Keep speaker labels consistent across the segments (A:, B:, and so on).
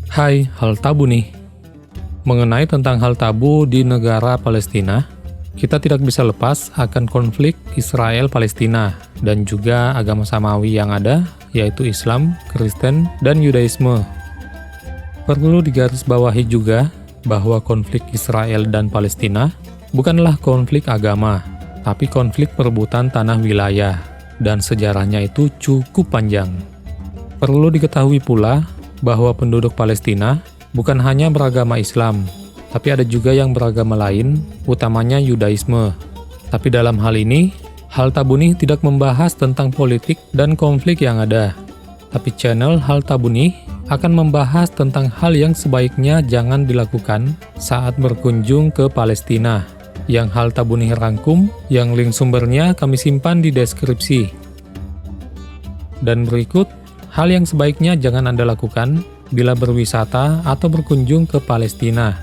A: Hai, hal tabu nih. Mengenai tentang hal tabu di negara Palestina, kita tidak bisa lepas akan konflik Israel-Palestina dan juga agama samawi yang ada, yaitu Islam, Kristen, dan Yudaisme. Perlu digarisbawahi juga bahwa konflik Israel dan Palestina bukanlah konflik agama, tapi konflik perebutan tanah wilayah, dan sejarahnya itu cukup panjang. Perlu diketahui pula bahwa penduduk Palestina bukan hanya beragama Islam, tapi ada juga yang beragama lain, utamanya Yudaisme. Tapi dalam hal ini, hal tabu nih tidak membahas tentang politik dan konflik yang ada. Tapi channel Hal Tabu nih akan membahas tentang hal yang sebaiknya jangan dilakukan saat berkunjung ke Palestina. Yang Hal Tabu nih rangkum, yang link sumbernya kami simpan di deskripsi. Dan berikut hal yang sebaiknya jangan Anda lakukan bila berwisata atau berkunjung ke Palestina.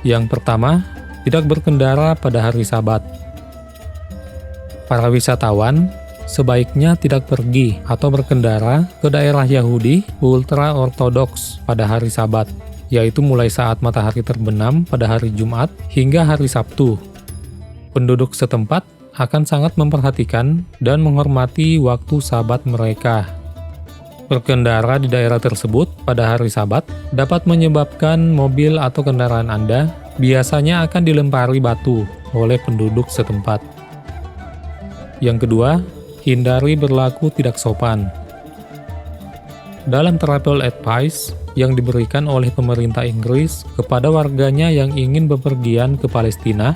A: Yang pertama, tidak berkendara pada hari Sabat. Para wisatawan sebaiknya tidak pergi atau berkendara ke daerah Yahudi ultra-ortodoks pada hari Sabat, yaitu mulai saat matahari terbenam pada hari Jumat hingga hari Sabtu. Penduduk setempat akan sangat memperhatikan dan menghormati waktu Sabat mereka. Berkendara di daerah tersebut pada hari Sabat dapat menyebabkan mobil atau kendaraan Anda biasanya akan dilempari batu oleh penduduk setempat. Yang kedua, hindari berlaku tidak sopan. Dalam travel advice yang diberikan oleh pemerintah Inggris kepada warganya yang ingin bepergian ke Palestina,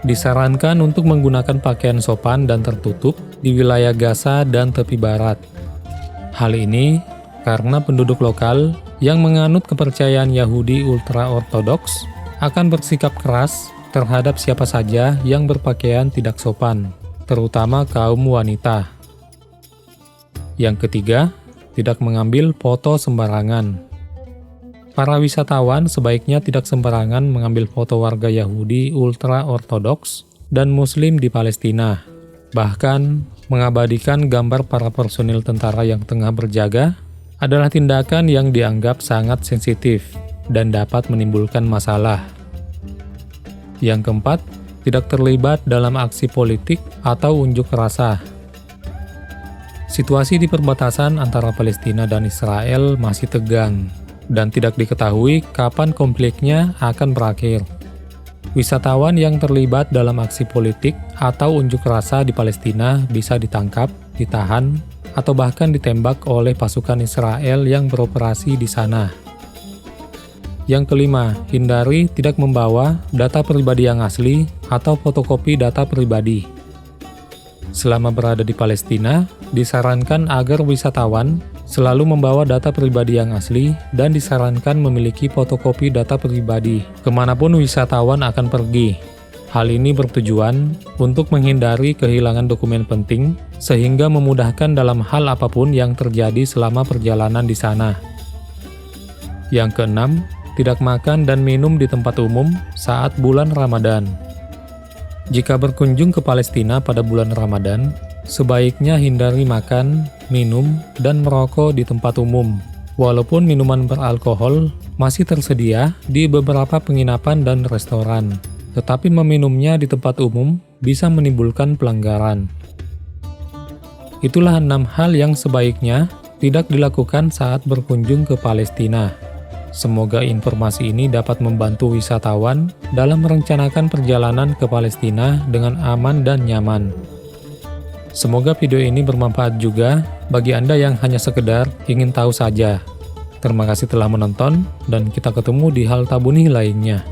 A: disarankan untuk menggunakan pakaian sopan dan tertutup di wilayah Gaza dan tepi barat. Hal ini karena penduduk lokal yang menganut kepercayaan Yahudi ultra-ortodoks akan bersikap keras terhadap siapa saja yang berpakaian tidak sopan, terutama kaum wanita. Yang ketiga, tidak mengambil foto sembarangan. Para wisatawan sebaiknya tidak sembarangan mengambil foto warga Yahudi ultra-ortodoks dan Muslim di Palestina. Bahkan, mengabadikan gambar para personil tentara yang tengah berjaga adalah tindakan yang dianggap sangat sensitif dan dapat menimbulkan masalah. Yang keempat, tidak terlibat dalam aksi politik atau unjuk rasa. Situasi di perbatasan antara Palestina dan Israel masih tegang, dan tidak diketahui kapan konfliknya akan berakhir. Wisatawan yang terlibat dalam aksi politik atau unjuk rasa di Palestina bisa ditangkap, ditahan, atau bahkan ditembak oleh pasukan Israel yang beroperasi di sana. Yang kelima, hindari tidak membawa data pribadi yang asli atau fotokopi data pribadi. Selama berada di Palestina, disarankan agar wisatawan selalu membawa data pribadi yang asli dan disarankan memiliki fotokopi data pribadi kemanapun wisatawan akan pergi. Hal ini bertujuan untuk menghindari kehilangan dokumen penting sehingga memudahkan dalam hal apapun yang terjadi selama perjalanan di sana. Yang keenam, tidak makan dan minum di tempat umum saat bulan Ramadan. Jika berkunjung ke Palestina pada bulan Ramadan, sebaiknya hindari makan, minum, dan merokok di tempat umum. Walaupun minuman beralkohol masih tersedia di beberapa penginapan dan restoran, tetapi meminumnya di tempat umum bisa menimbulkan pelanggaran. Itulah 6 hal yang sebaiknya tidak dilakukan saat berkunjung ke Palestina. Semoga informasi ini dapat membantu wisatawan dalam merencanakan perjalanan ke Palestina dengan aman dan nyaman. Semoga video ini bermanfaat juga bagi Anda yang hanya sekedar ingin tahu saja. Terima kasih telah menonton, dan kita ketemu di hal tabu nih lainnya.